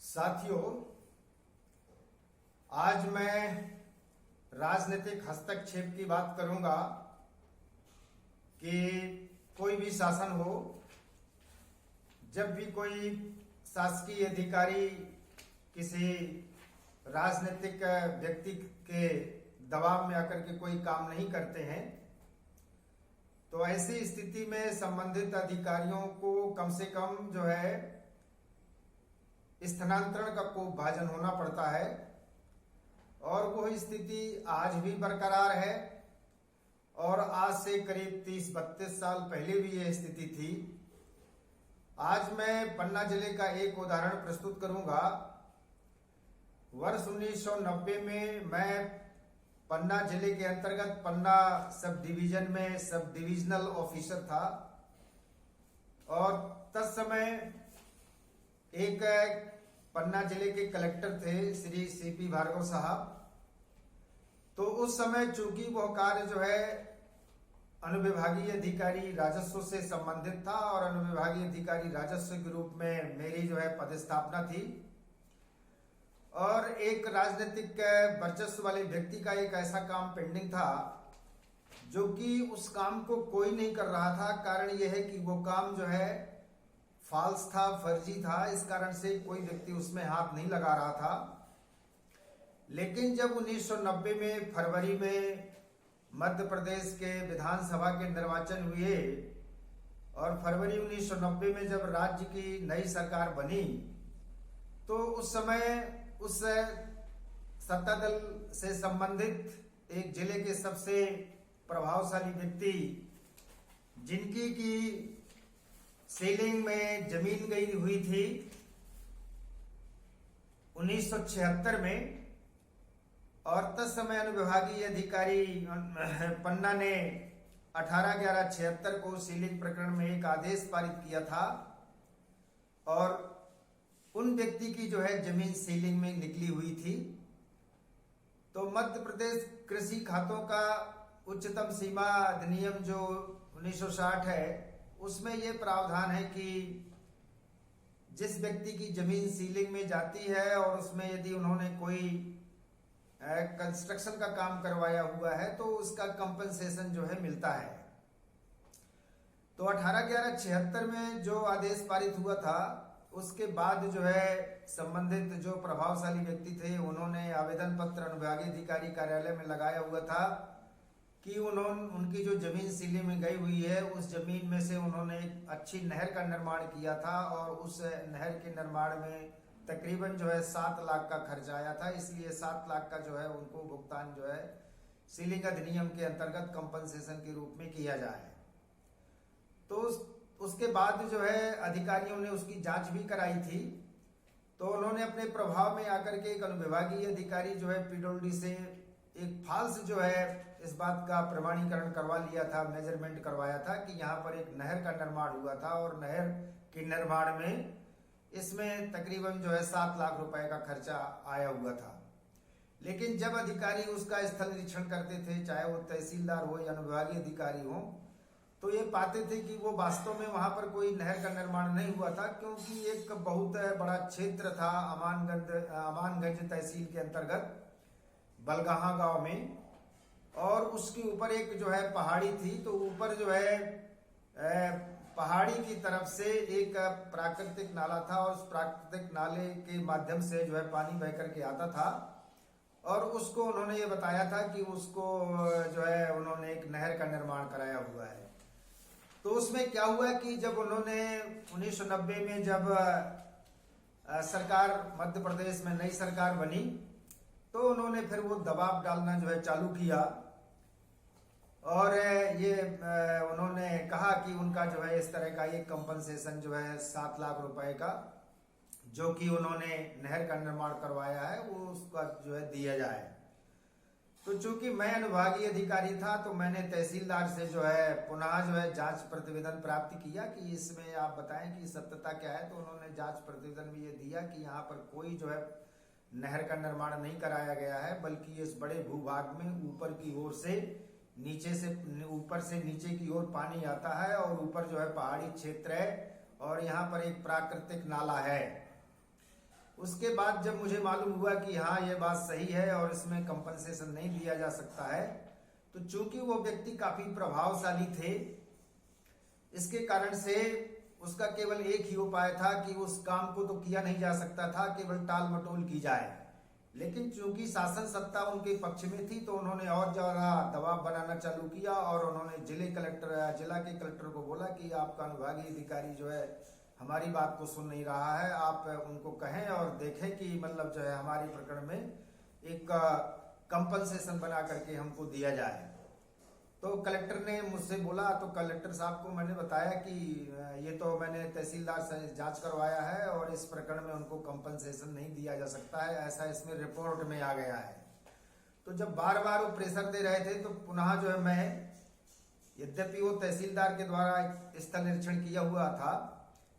साथियों, आज मैं राजनीतिक हस्तक्षेप की बात करूंगा कि कोई भी शासन हो, जब भी कोई शासकीय अधिकारी किसी राजनीतिक व्यक्ति के दबाव में आकर के कोई काम नहीं करते हैं, तो ऐसी स्थिति में संबंधित अधिकारियों को कम से कम स्थानांतरण का कोप भाजन होना पड़ता है। और वह स्थिति आज भी बरकरार है और आज से करीब 30-32 साल पहले भी यह स्थिति थी। आज मैं पन्ना जिले का एक उदाहरण प्रस्तुत करूंगा। वर्ष 1990 में मैं पन्ना जिले के अंतर्गत पन्ना सब डिवीजन में सब डिविजनल ऑफिसर था और तत्समय एक पन्ना जिले के कलेक्टर थे श्री सीपी भार्गव साहब। तो उस समय चूंकि वह कार्य अनुविभागीय अधिकारी राजस्व से संबंधित था और अनुविभागीय अधिकारी राजस्व के रूप में मेरी पदस्थापना थी और एक राजनीतिक वर्चस्व वाले व्यक्ति का एक ऐसा काम पेंडिंग था जो कि उस काम को कोई नहीं कर रहा था। कारण यह है कि वो काम फॉल्स था, फर्जी था, इस कारण से कोई व्यक्ति उसमें हाथ नहीं लगा रहा था। लेकिन जब 1990 में फरवरी में मध्य प्रदेश के विधानसभा के निर्वाचन हुए और फरवरी 1990 में जब राज्य की नई सरकार बनी, तो उस समय उस सत्ता दल से संबंधित एक जिले के सबसे प्रभावशाली व्यक्ति, जिनकी की सीलिंग में जमीन गई हुई थी 1976 में, और तत्समय अनुविभागीय अधिकारी पन्ना ने 18/11/76 को सीलिंग प्रकरण में एक आदेश पारित किया था और उन व्यक्ति की जमीन सीलिंग में निकली हुई थी। तो मध्य प्रदेश कृषि खातों का उच्चतम सीमा अधिनियम जो 1960 है, उसमें यह प्रावधान है कि जिस व्यक्ति की जमीन सीलिंग में जाती है और उसमें यदि उन्होंने कोई कंस्ट्रक्शन का काम करवाया हुआ है तो उसका कंपनसेशन मिलता है। तो 18/11/76 में जो आदेश पारित हुआ था, उसके बाद संबंधित जो प्रभावशाली व्यक्ति थे, उन्होंने आवेदन पत्र अनुविभागीय अधिकारी कार्यालय में लगाया हुआ था कि उनकी जो जमीन सीलिंग में गई हुई है, उस जमीन में से उन्होंने एक अच्छी नहर का निर्माण किया था और उस नहर के निर्माण में तकरीबन 7 लाख का खर्च आया था। इसलिए 7 लाख का उनको भुगतान सीलिंग अधिनियम के अंतर्गत कंपनसेशन के रूप में किया जाए। तो उसके बाद अधिकारियों ने उसकी जांच भी कराई थी। तो उन्होंने अपने प्रभाव में आकर के एक अनुविभागीय अधिकारी पीडब्ल्यूडी से एक फॉल्स इस बात का प्रमाणीकरण करवा लिया था, मेजरमेंट करवाया था कि यहाँ पर एक नहर का निर्माण हुआ था और नहर के निर्माण में इसमें तकरीबन 7 लाख रुपए का खर्चा आया हुआ था। लेकिन जब अधिकारी उसका स्थल निरीक्षण करते थे, चाहे वो तहसीलदार हो या अनुविभागीय अधिकारी हो, तो ये पाते थे कि वो वास्तव में वहां पर कोई नहर का निर्माण नहीं हुआ था, क्योंकि एक बहुत बड़ा क्षेत्र था अमानगंज तहसील के अंतर्गत बलगाहा गांव में, और उसके ऊपर एक पहाड़ी थी। तो ऊपर पहाड़ी की तरफ से एक प्राकृतिक नाला था और उस प्राकृतिक नाले के माध्यम से पानी बह करके आता था और उसको उन्होंने ये बताया था कि उसको उन्होंने एक नहर का निर्माण कराया हुआ है। तो उसमें क्या हुआ कि जब उन्होंने 1990 में जब सरकार मध्य प्रदेश में नई सरकार बनी, तो उन्होंने फिर वो दबाव डालना चालू किया और ये उन्होंने कहा कि उनका इस तरह का एक कंपनसेशन 7 लाख रुपए का, जो कि उन्होंने नहर का निर्माण करवाया है, वो उसका दिया जाए। तो चूंकि मैं अनुविभागीय अधिकारी था, तो मैंने तहसीलदार से पुनः जांच प्रतिवेदन प्राप्त किया कि इसमें आप बताएं कि सत्यता क्या है। तो उन्होंने जांच प्रतिवेदन में ये दिया कि यहाँ पर कोई नहर का निर्माण नहीं कराया गया है, बल्कि इस बड़े भूभाग में ऊपर की ओर से ऊपर से नीचे की ओर पानी आता है और ऊपर पहाड़ी क्षेत्र है और यहाँ पर एक प्राकृतिक नाला है। उसके बाद जब मुझे मालूम हुआ कि हाँ ये बात सही है और इसमें कंपनसेशन नहीं दिया जा सकता है, तो चूंकि वो व्यक्ति काफी प्रभावशाली थे, इसके कारण से उसका केवल एक ही उपाय था कि उस काम को तो किया नहीं जा सकता था, केवल टाल मटोल की जाए। लेकिन चूंकि शासन सत्ता उनके पक्ष में थी, तो उन्होंने और ज्यादा दबाव बनाना चालू किया और उन्होंने जिला के कलेक्टर को बोला कि आपका अनुभागीय अधिकारी जो है हमारी बात को सुन नहीं रहा है, आप उनको कहें और देखें कि मतलब जो है हमारी प्रकरण में एक कंपनसेशन बना करके हमको दिया जाए। तो कलेक्टर ने मुझसे बोला, तो कलेक्टर साहब को मैंने बताया कि ये तो मैंने तहसीलदार से जांच करवाया है और इस प्रकरण में उनको कंपनसेशन नहीं दिया जा सकता है, ऐसा इसमें रिपोर्ट में आ गया है। तो जब बार बार वो प्रेशर दे रहे थे, तो पुनः जो है मैं, यद्यपि वो तहसीलदार के द्वारा स्थल निरीक्षण किया हुआ था,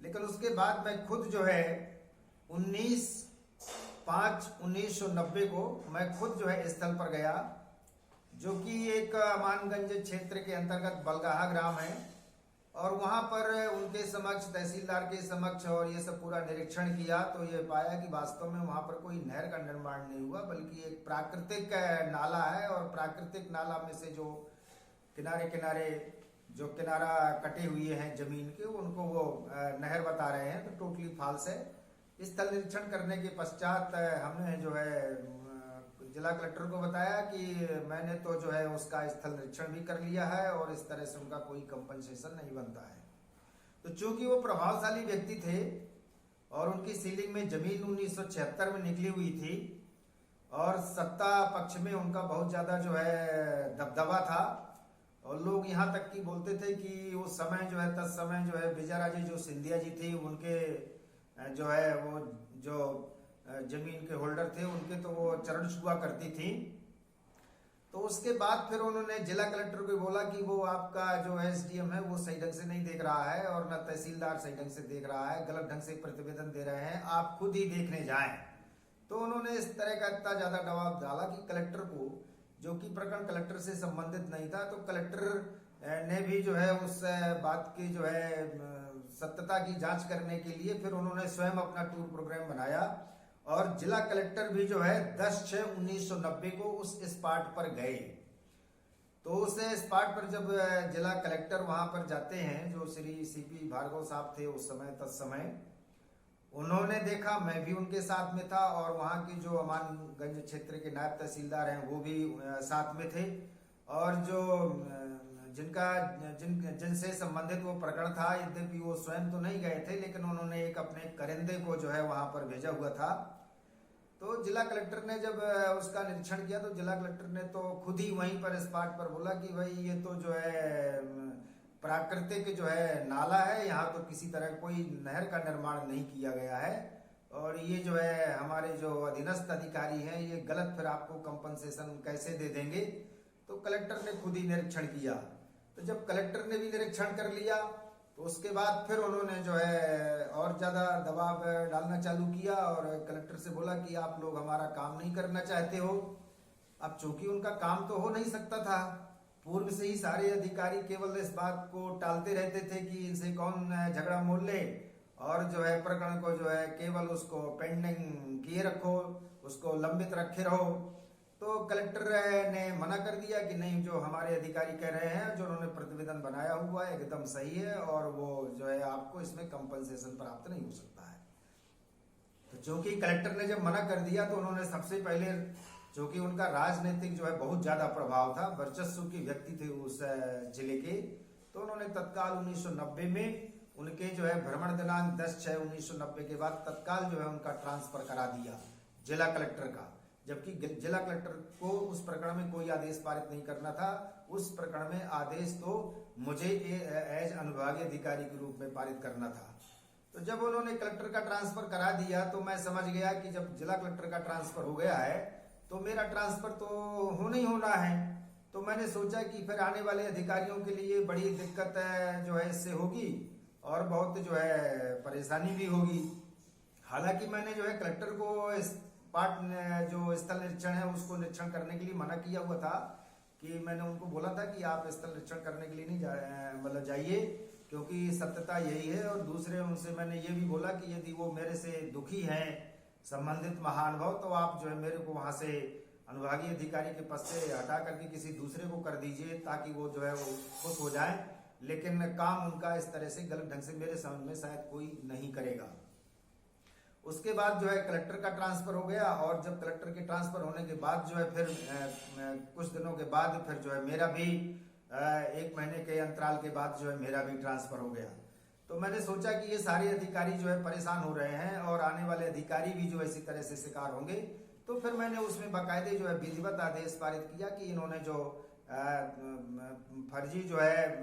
लेकिन उसके बाद मैं खुद जो है 19/5/1990 को मैं खुद जो है स्थल पर गया, जो कि एक अमानगंज क्षेत्र के अंतर्गत बलगाहा ग्राम है, और वहां पर उनके समक्ष, तहसीलदार के समक्ष और ये सब पूरा निरीक्षण किया, तो ये पाया कि वास्तव में वहां पर कोई नहर का निर्माण नहीं हुआ, बल्कि एक प्राकृतिक नाला है। और प्राकृतिक नाला में से जो किनारे किनारे जो किनारा कटे हुए हैं जमीन के, उनको वो नहर बता रहे हैं, तो टोटली फॉल्स है। स्थल निरीक्षण करने के पश्चात हमने जो है जिला कलेक्टर को बताया कि मैंने तो जो है उसका स्थल निरीक्षण भी कर लिया है और इस तरह से उनका कोई कंपनसेशन नहीं बनता है। तो चूंकि वो प्रभावशाली व्यक्ति थे और उनकी सीलिंग में जमीन 1976 में निकली हुई थी और सत्ता पक्ष में उनका बहुत ज्यादा जो है दबदबा था, और लोग यहाँ तक कि बोलते थे कि उस समय जो है, तत्समय जो है विजयराजे जो सिंधिया जी थे, उनके जो है वो जो जमीन के होल्डर थे, उनके तो वो चरण छुआ करती थी। तो उसके बाद फिर उन्होंने जिला कलेक्टर को बोला कि वो आपका जो एसडीएम है वो सही ढंग से नहीं देख रहा है और न तहसीलदार सही ढंग से देख रहा है, गलत ढंग से प्रतिवेदन दे रहे हैं, आप खुद ही देखने जाएं। तो उन्होंने इस तरह का इतना ज्यादा दबाव डाला कि कलेक्टर को, जो कि प्रकरण कलेक्टर से संबंधित नहीं था, तो कलेक्टर ने भी जो है उस बात की जो है सत्यता की जांच करने के लिए फिर उन्होंने स्वयं अपना टूर प्रोग्राम बनाया, और जिला कलेक्टर भी जो है 10/6/1990 को उस स्पॉट पर गए। तो उस स्पॉट पर जब जिला कलेक्टर वहां पर जाते हैं, जो श्री सीपी भार्गव साहब थे उस समय, तत्समय उन्होंने देखा, मैं भी उनके साथ में था, और वहां की जो अमानगंज क्षेत्र के नायब तहसीलदार हैं वो भी साथ में थे, और जो जिनसे संबंधित वो प्रकरण था, यद्यपि वो स्वयं तो नहीं गए थे, लेकिन उन्होंने एक अपने करिंदे को जो है वहां पर भेजा हुआ था। तो जिला कलेक्टर ने जब उसका निरीक्षण किया, तो जिला कलेक्टर ने तो खुद ही वहीं पर स्पॉट पर बोला कि भाई ये तो जो है प्राकृतिक जो है नाला है, यहाँ तो किसी तरह कोई नहर का निर्माण नहीं किया गया है, और ये जो है हमारे जो अधीनस्थ अधिकारी हैं ये गलत फिर आपको कंपनसेशन कैसे दे देंगे। तो कलेक्टर ने खुद ही निरीक्षण किया। तो जब कलेक्टर ने भी निरीक्षण कर लिया, तो उसके बाद फिर उन्होंने जो है और ज्यादा दबाव डालना चालू किया और कलेक्टर से बोला कि आप लोग हमारा काम नहीं करना चाहते हो। अब चूंकि उनका काम तो हो नहीं सकता था, पूर्व से ही सारे अधिकारी केवल इस बात को टालते रहते थे कि इनसे कौन झगड़ा मोल ले, और जो है प्रकरण को जो है केवल उसको पेंडिंग किए रखो, उसको लंबित रखे रहो। तो कलेक्टर ने मना कर दिया कि नहीं, जो हमारे अधिकारी कह रहे हैं, जो उन्होंने प्रतिवेदन बनाया हुआ है एकदम सही है, और वो जो है आपको इसमें कंपनसेशन प्राप्त नहीं हो सकता है। तो चूंकि कलेक्टर ने जब मना कर दिया, तो उन्होंने सबसे पहले, चूंकि उनका राजनीतिक जो है बहुत ज्यादा प्रभाव था, वर्चस्व के व्यक्ति थे उस जिले के, तो उन्होंने तत्काल 1990 में उनके जो है भ्रमण दिनांक 10/6/1990 के बाद तत्काल जो है उनका ट्रांसफर करा दिया जिला कलेक्टर का, जबकि जिला कलेक्टर को उस प्रकरण में कोई आदेश पारित नहीं करना था। उस प्रकरण में आदेश तो मुझे एज अनुभागीय अधिकारी के रूप में पारित करना था। तो जब उन्होंने कलेक्टर का ट्रांसफर करा दिया, तो मैं समझ गया कि जब जिला कलेक्टर का ट्रांसफर हो गया है तो मेरा ट्रांसफर तो होना ही होना है। तो मैंने सोचा कि फिर आने वाले अधिकारियों के लिए बड़ी दिक्कत जो है इससे होगी और बहुत जो है परेशानी भी होगी। हालांकि मैंने जो है कलेक्टर को इस पार्ट जो स्थल निरीक्षण है उसको निरीक्षण करने के लिए मना किया हुआ था, कि मैंने उनको बोला था कि आप स्थल निरीक्षण करने के लिए नहीं मतलब जाइए, क्योंकि सत्यता यही है। और दूसरे उनसे मैंने ये भी बोला कि यदि वो मेरे से दुखी हैं संबंधित महानुभाव, तो आप जो है मेरे को वहां से अनुभागीय अधिकारी के पद से हटा करके किसी दूसरे को कर दीजिए, ताकि वो जो है वो खुश हो जाए। लेकिन काम उनका इस तरह से गलत ढंग से मेरे समझ में शायद कोई नहीं करेगा। उसके बाद जो है कलेक्टर का ट्रांसफर हो गया, और जब कलेक्टर के ट्रांसफर होने के बाद जो है फिर कुछ दिनों के बाद फिर जो है मेरा भी 1 महीने के अंतराल के बाद जो है मेरा भी ट्रांसफर हो गया। तो मैंने सोचा कि ये सारे अधिकारी जो है परेशान हो रहे हैं और आने वाले अधिकारी भी जो है इसी तरह से शिकार होंगे। तो फिर मैंने उसमें बाकायदे जो है विधिवत आदेश पारित किया कि इन्होंने जो फर्जी जो है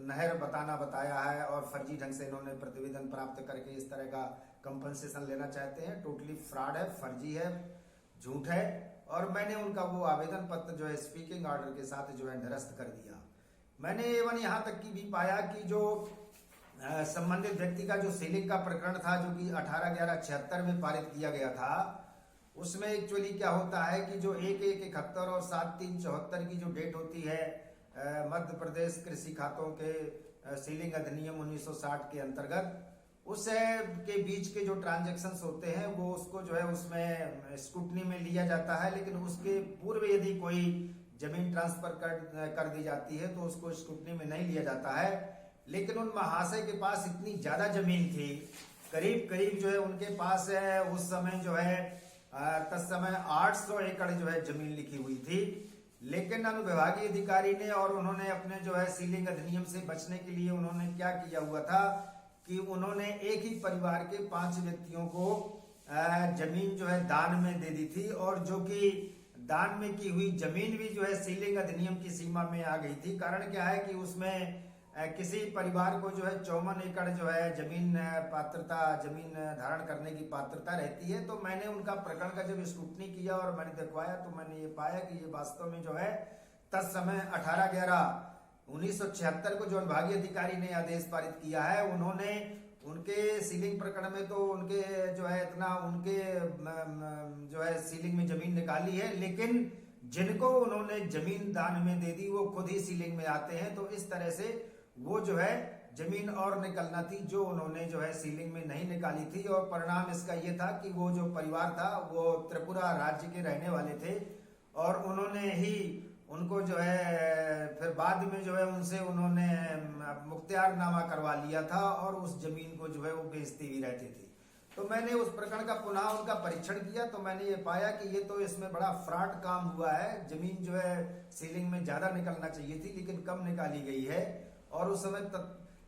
नहर बताया है और फर्जी ढंग से इन्होंने प्रतिवेदन प्राप्त करके इस तरह का कंपनसेशन लेना चाहते हैं, टोटली फ्रॉड है, फर्जी है, झूठ है। और मैंने उनका वो आवेदन पत्र जो है स्पीकिंग ऑर्डर के साथ जो है निरस्त कर दिया। मैंने एवं यहाँ तक की भी पाया कि जो संबंधित व्यक्ति का जो सीलिंग का प्रकरण था, जो कि 18/11/76 में पारित किया गया था, उसमें एक्चुअली क्या होता है कि जो 1171 और 7374 की जो डेट होती है मध्य प्रदेश कृषि खातों के सीलिंग अधिनियम 1960 के अंतर्गत, उस के बीच के जो ट्रांजैक्शंस होते हैं वो उसको जो है उसमें स्क्रूटनी में लिया जाता है। लेकिन उसके पूर्व यदि कोई जमीन ट्रांसफर कर दी जाती है तो उसको स्क्रूटनी में नहीं लिया जाता है। लेकिन उन महाशय के पास इतनी ज्यादा जमीन थी, करीब करीब जो है उनके पास उस समय जो है तत्समय 800 एकड़ जो है जमीन लिखी हुई थी। लेकिन अनुविभागीय अधिकारी ने, और उन्होंने अपने जो है सीलिंग अधिनियम से बचने के लिए उन्होंने क्या किया हुआ था कि उन्होंने एक ही परिवार के 5 व्यक्तियों को जमीन जो है दान में दे दी थी, और जो कि दान में की हुई जमीन भी जो है सीलिंग अधिनियम की सीमा में आ गई थी। कारण क्या है कि उसमें किसी परिवार को जो है 54 एकड़ जो है जमीन धारण करने की पात्रता रहती है। तो मैंने उनका प्रकरण का जब स्क्रूटनी किया और मैंने दिखवाया, तो मैंने ये पाया कि ये वास्तव में जो है तत्समय 18/11/1976 को जो विभागीय अधिकारी ने आदेश पारित किया है, उन्होंने उनके सीलिंग प्रकरण में तो उनके जो है इतना उनके जो है सीलिंग में जमीन निकाली है, लेकिन जिनको उन्होंने जमीन दान में दे दी वो खुद ही सीलिंग में आते हैं। तो इस तरह से वो जो है जमीन और निकलना थी जो उन्होंने जो है सीलिंग में नहीं निकाली थी। और परिणाम इसका ये था कि वो जो परिवार था वो त्रिपुरा राज्य के रहने वाले थे, और उन्होंने ही उनको जो है फिर बाद में जो है उनसे उन्होंने मुख्तियारनामा करवा लिया था, और उस जमीन को जो है वो बेचते भी रहते थे। तो मैंने उस प्रकरण का पुनः उनका परीक्षण किया, तो मैंने ये पाया कि ये तो इसमें बड़ा फ्रॉड काम हुआ है। जमीन जो है सीलिंग में ज्यादा निकलना चाहिए थी लेकिन कम निकाली गई है। और उस समय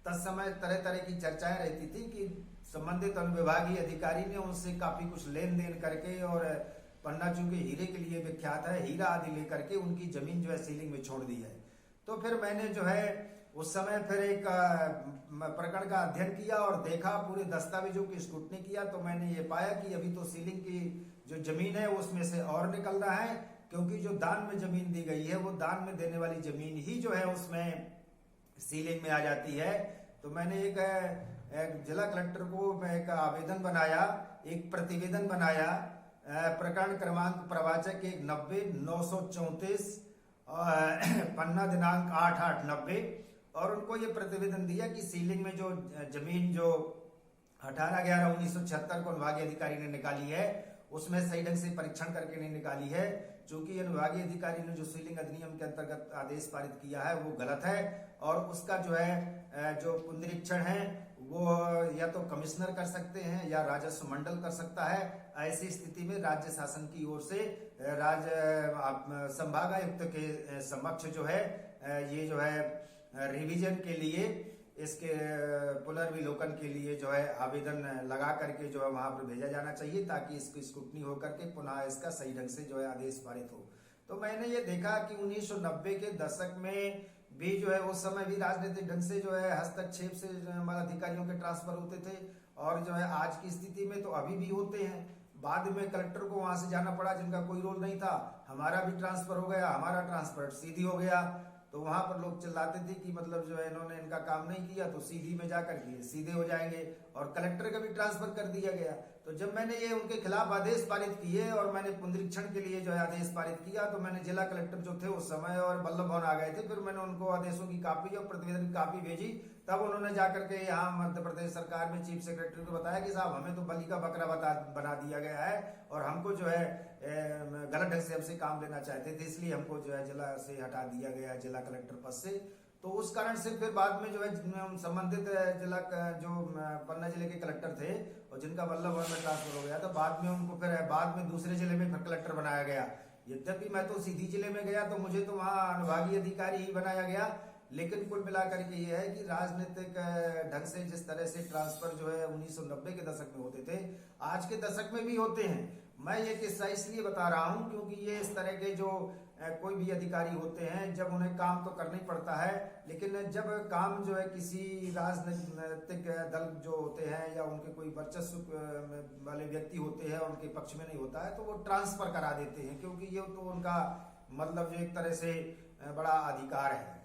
तत्समय तरह तरह की चर्चाएं रहती थी कि संबंधित अनुविभागीय अधिकारी ने उनसे काफी कुछ लेन देन करके, और पन्ना चूंकि हीरे के लिए विख्यात है, हीरा आदि लेकर के उनकी जमीन जो है सीलिंग में छोड़ दी है। तो फिर मैंने जो है उस समय फिर एक प्रकरण का अध्ययन किया और देखा, पूरे दस्तावेजों की स्क्रूटनी किया, तो मैंने ये पाया कि अभी तो सीलिंग की जो जमीन है उसमें से और निकल रहा है, क्योंकि जो दान में जमीन दी गई है वो दान में देने वाली जमीन ही जो है उसमें सीलिंग में आ जाती है। तो मैंने एक जिला कलेक्टर को एक आवेदन बनाया, एक प्रतिवेदन बनाया, प्रकरण क्रमांक प्रवाचक 90/934 पन्ना दिनांक 8/8/90, और उनको ये प्रतिवेदन दिया कि सीलिंग में जो जमीन जो 18/11/1976 को विभागीय अधिकारी ने निकाली है उसमें सही ढंग से परीक्षण करके नहीं निकाली है। चूंकि विभागीय अधिकारी ने जो सीलिंग अधिनियम के अंतर्गत आदेश पारित किया है वो गलत है, और उसका जो है जो पुनरीक्षण है वो या तो कमिश्नर कर सकते हैं या राजस्व मंडल कर सकता है। ऐसी स्थिति में राज्य शासन की ओर से राज्य संभागायुक्त के समक्ष जो है ये जो है रिवीजन के लिए, इसके पुनर्विलोकन के लिए जो है आवेदन लगा करके जो है वहां पर भेजा जाना चाहिए, ताकि इसकी स्क्रूटनी होकर के पुनः इसका सही ढंग से जो है आदेश पारित हो। तो मैंने ये देखा कि 1990 के दशक में भी जो है उस समय भी राजनीतिक ढंग से जो है हस्तक्षेप से हमारे अधिकारियों के ट्रांसफर होते थे, और जो है आज की स्थिति में तो अभी भी होते हैं। बाद में कलेक्टर को वहां से जाना पड़ा जिनका कोई रोल नहीं था, हमारा भी ट्रांसफर हो गया, हमारा ट्रांसफर सीधी हो गया। तो वहां पर लोग चिल्लाते थे कि मतलब जो है इन्होंने इनका काम नहीं किया तो सीधी में जाकर के सीधे हो जाएंगे, और कलेक्टर का भी ट्रांसफर कर दिया गया। तो जब मैंने ये उनके खिलाफ आदेश पारित किए और मैंने पुनरीक्षण के लिए जो है आदेश पारित किया, तो मैंने जिला कलेक्टर जो थे उस समय और बल्लभ भवन आ गए थे, फिर मैंने उनको आदेशों की कॉपी और प्रतिवेदन की कॉपी भेजी। तब उन्होंने जाकर के यहाँ मध्य प्रदेश सरकार में चीफ सेक्रेटरी को बताया कि साहब हमें तो बलि का बकरा बना दिया गया है और हमको जो है गलत ढंग से हमसे काम लेना चाहते थे, इसलिए हमको जो है जिला से हटा दिया गया, जिला कलेक्टर पद से। तो उस कारण से फिर बाद में जो है संबंधित जिला जो पन्ना जिले के कलेक्टर थे और जिनका बल्लभ भवन में ट्रांसफर हो गया, तो बाद में उनको फिर बाद में दूसरे जिले में फिर कलेक्टर बनाया गया। यद्यपि मैं तो सीधी जिले में गया तो मुझे तो वहाँ अनुभागीय अधिकारी ही बनाया गया, लेकिन कुल मिलाकर के ये है कि राजनीतिक ढंग से जिस तरह से ट्रांसफर जो है 1990 के दशक में होते थे, आज के दशक में भी होते हैं। मैं ये किस्सा इसलिए बता रहा हूँ क्योंकि ये इस तरह के जो कोई भी अधिकारी होते हैं, जब उन्हें काम तो करना ही पड़ता है, लेकिन जब काम जो है किसी राजनीतिक दल जो होते हैं या उनके कोई वर्चस्व वाले व्यक्ति होते हैं उनके पक्ष में नहीं होता है, तो वो ट्रांसफर करा देते हैं, क्योंकि ये तो उनका मतलब जो एक तरह से बड़ा अधिकार है।